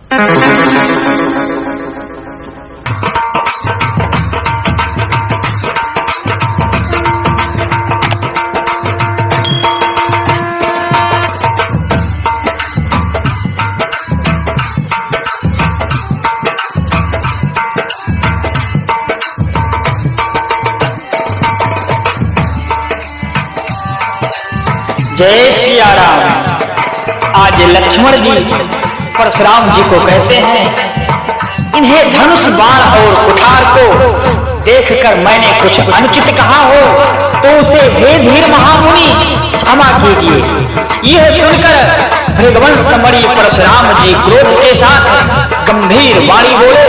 जय सिया राम। आज लक्ष्मण जी परशुराम जी को कहते हैं, इन्हें धनुष बाण और कुठार को देखकर मैंने कुछ अनुचित कहा हो तो उसे हे धीर महामुनि क्षमा कीजिए। यह सुनकर भृगवंश मणि परशुराम जी क्रोध के साथ गंभीर वाणी बोले,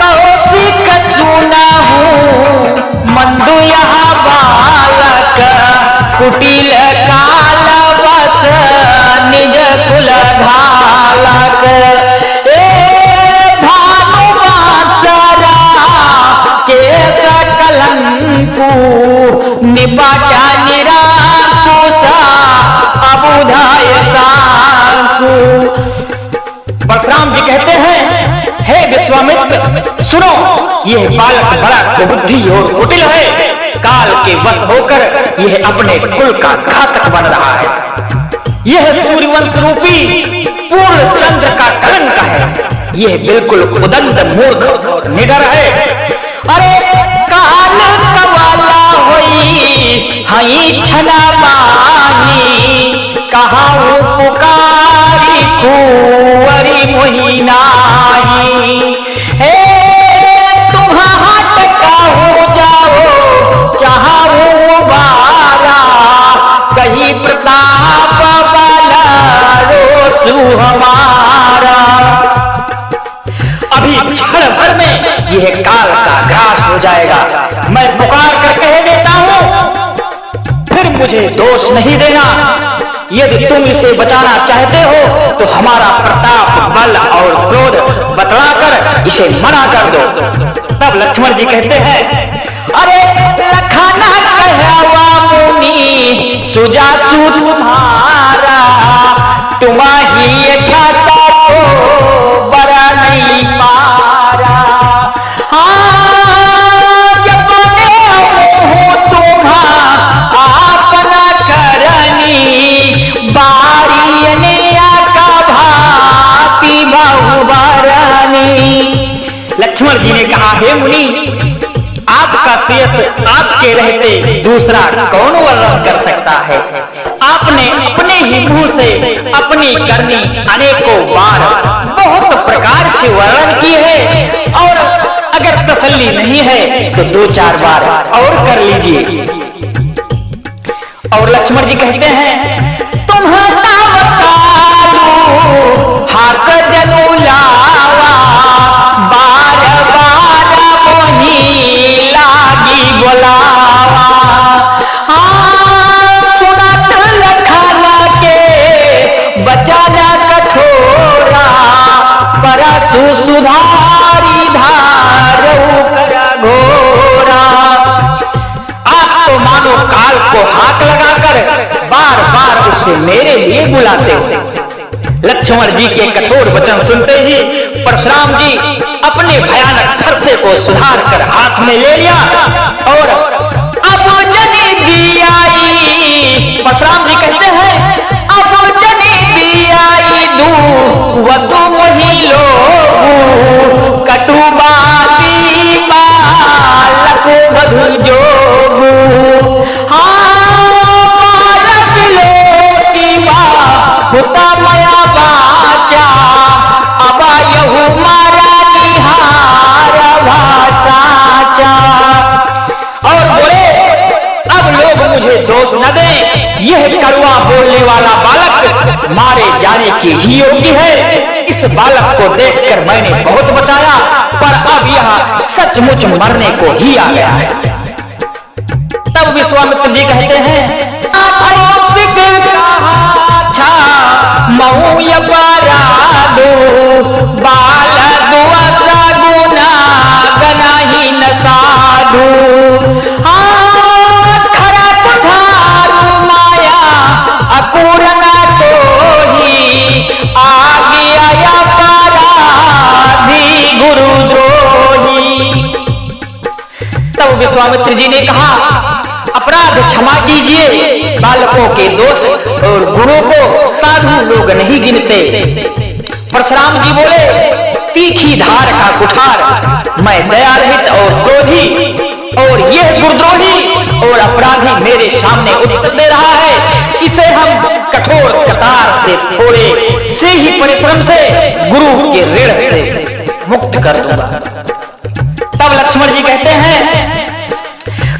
कौशिक सुना हूं मंदु यहाँ बालक, कुटिल काल बस निज कुल धालक, भानुवासरा केस कलंकु निपाटा निराकुशा अबुधाय साकु। परशुराम जी कहते हैं, हे विश्वामित्र सुनो, यह बालक बड़ा कुबुद्धि और कुटिल है। काल के वश होकर यह अपने कुल का घातक बन रहा है। यह सूर्यवंश रूपी पूर्ण चंद्र का कलंक है। यह बिल्कुल उदंड मूर्ख निडर है। अरे काल कवाला होई हई छना माही, कहां पुकारी कुंवरी मोहि नाही। कही प्रताप हमारा, अभी क्षण भर में यह काल का ग्रास हो जाएगा। मैं पुकार कर कह देता हूं, फिर मुझे दोष नहीं देना। यदि तुम इसे बचाना चाहते हो तो हमारा प्रताप बल और क्रोध बतलाकर इसे मना कर दो। तब लक्ष्मण जी कहते हैं, अरे लखाना कहवा मुनि सुजासु तुम्हारा, तुम्हारी छाता को बड़ा नहीं मारा। जब हो तुम्हा आपना करनी, बारी ने का भाती बहुबरनी। लक्ष्मण जी ने कहा, हे मुनि, आपका श्रेयस आपके रहते दूसरा कौन वर्णन कर सकता है। आपने अपने ही मुंह से अपनी करनी अनेकों बार बहुत प्रकार से वर्णन की है, और अगर तसल्ली नहीं है तो 2-4 बार और कर लीजिए। और लक्ष्मण जी कहते हैं, तुम्हारा हाथ जनु लावा, बार बार मोही लागी बोलावा। सुनत लखाना के बचाना कठोरा, परसु सुधारी धारो घोरा। आप तो मानो काल को हाथ लगाकर बार बार उसे मेरे लिए बुलाते हो। लक्ष्मण जी के कठोर वचन सुनते ही परशुराम जी अपने भयानक फरसे को सुधार कर हाथ में ले लिया, और अब जनी दी आई। परशुराम जी कहते हैं, अब जनी दी आई दू वसु मोहि लोगु, कटुबाती बालक बधु जोगु। बालक लोटी बा होता मया बाचा, अब यहू मारा निहार भाषाचा। और बोले, अब लोग मुझे दोष न दें, यह कड़वा बोलने वाला बालक मारे जाने की ही योग्य है। इस बालक को देखकर मैंने बहुत बचाया, पर अब यह सचमुच मरने को ही आ गया है। तब विश्वामित्र जी कहते हैं, मऊय बरादो बाल दुआसा गुना गनाही न साधु। खरा कुठारू माया अकुरना तो ही आगे आया क्षमा कीजिए, बालकों के दोष और गुरु को साधु लोग नहीं गिनते। परशुराम जी बोले, तीखी धार का कुठार, मैं दया रहित और क्रोधी, और यह गुरुद्रोही और अपराधी मेरे सामने उत्तर दे रहा है। इसे हम कठोर कतार से थोड़े से ही परिश्रम से गुरु के ऋण से मुक्त कर दूंगा। तब लक्ष्मण जी कहते हैं,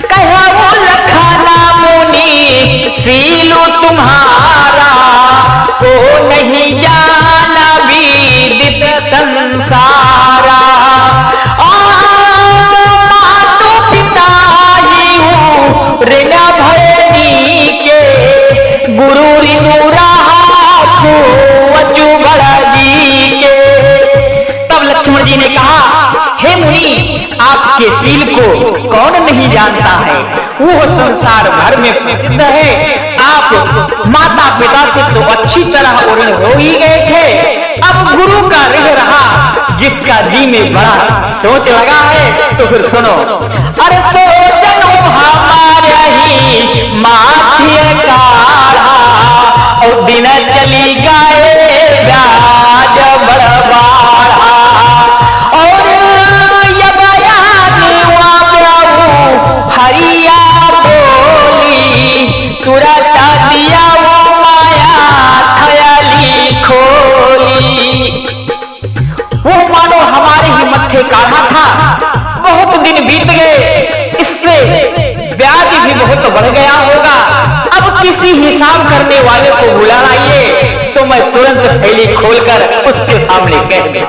कहो लखना मुनि सीलो तुम्हारा, को नहीं जाना विदित संसारा। मातो पिता ही हूँ ऋण भयनी के, गुरु ऋणु राखो वचु बड़ा जी के। तब लक्ष्मण जी ने कहा, हे मुनि, आपके सील को कौन नहीं जानता है, वो संसार भर में प्रसिद्ध है। आप माता पिता से तो अच्छी तरह ऋण हो ही गए थे, अब गुरु का ऋण रहा जिसका जी में बड़ा सोच लगा है। तो फिर सुनो, अरे सोचनो हमारे ही माथे काढ़ा, और दिन चली गए ब्याज बड़बाड़ा, और हरिया बोली तुरंत दिया वो माया थयाली खोली। वो मानो हमारे ही मत्थे काढ़ा था, बहुत दिन बीत गए, इससे ब्याज भी बहुत बढ़ गया होगा। अब किसी हिसाब करने वाले को बुला लाइए, तो मैं तुरंत थैली खोलकर उसके सामने कह दूं।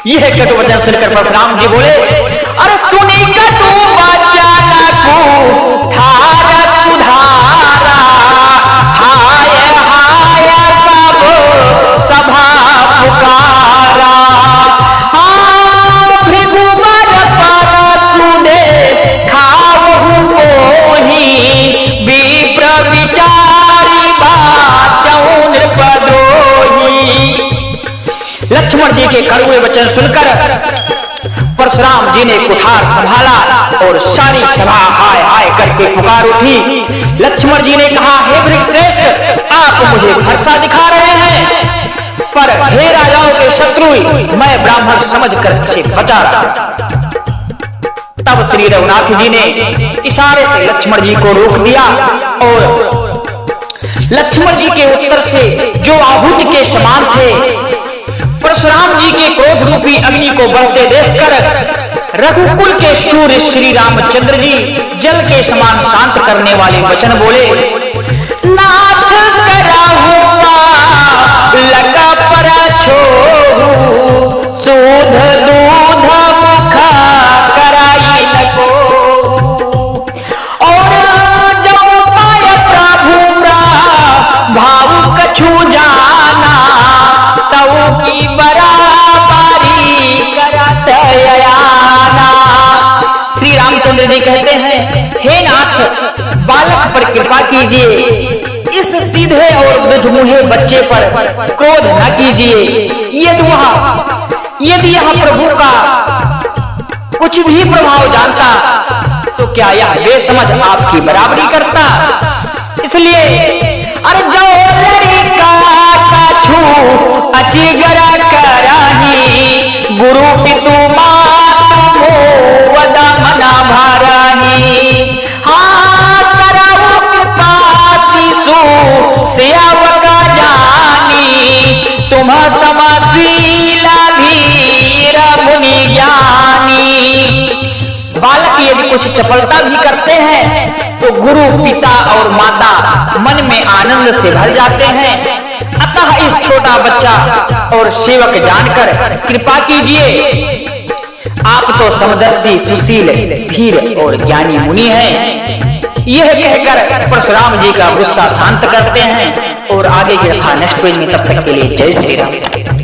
यह कटु वचन सुनकर परशुराम जी बोले, अरे सुनी कटु वचन को ठार सुधारा, हाय हाय सब सभा पुकारा। भृगुवर पर सुने खावहु मोही, विप्र विचारी बाचौ नृपद्रोही। लक्ष्मण जी के कड़वे वचन सुनकर परशुराम जी ने कुठार संभाला और सारी सभा हाय हाय करके पुकार उठी। लक्ष्मण जी ने कहा, हे वृक्षश्रेष्ठ, आप मुझे भरोसा दिखा रहे हैं, पर हे राजाओं के शत्रु, मैं ब्राह्मण समझकर से बचा रहा। तब श्री रघुनाथ जी ने इशारे से लक्ष्मण जी को रोक दिया, और लक्ष्मण जी के उत्तर से जो आहुति के समान थे, परशुराम जी के क्रोध रूपी अग्नि को बढ़ते देखकर रघुकुल के सूर्य श्री रामचंद्र जी जल के समान शांत करने वाले वचन बोले, नाथ कराहुआ लका पर छोहू, सूध दूध मुख कराई नको, और जब पाय प्रभु भाव कछु जाना, तऊ की बराबरी करत अयाना। श्री रामचंद्र जी कहते हैं, हे नाथ, बालक पर कृपा कीजिए, इस सीधे और दुधमुहे बच्चे पर क्रोध न कीजिए। यदि यह प्रभु का कुछ भी प्रभाव जानता, तो क्या यह बेसमझ आपकी बराबरी करता। इसलिए अरे जो लड़का कछु अचिगर कराही, गुरु पितु मातु वद मना भराही। हाँ करहु कृपा शिशु सेवक जानी, तुम समशीला धीर मुनि ज्ञानी। बालक यदि कुछ चपलता भी करते हैं तो गुरु पिता और माता मन में आनंद से भर जाते हैं। अतः इस छोटा बच्चा और सेवक जानकर कृपा कीजिए। आप तो समदर्शी, सुशील, धीर और ज्ञानी मुनि हैं। यह कहकर परशुराम जी का गुस्सा शांत करते हैं और आगे की कथा नेक्स्ट पेज में। तब तक के लिए जय श्री राम।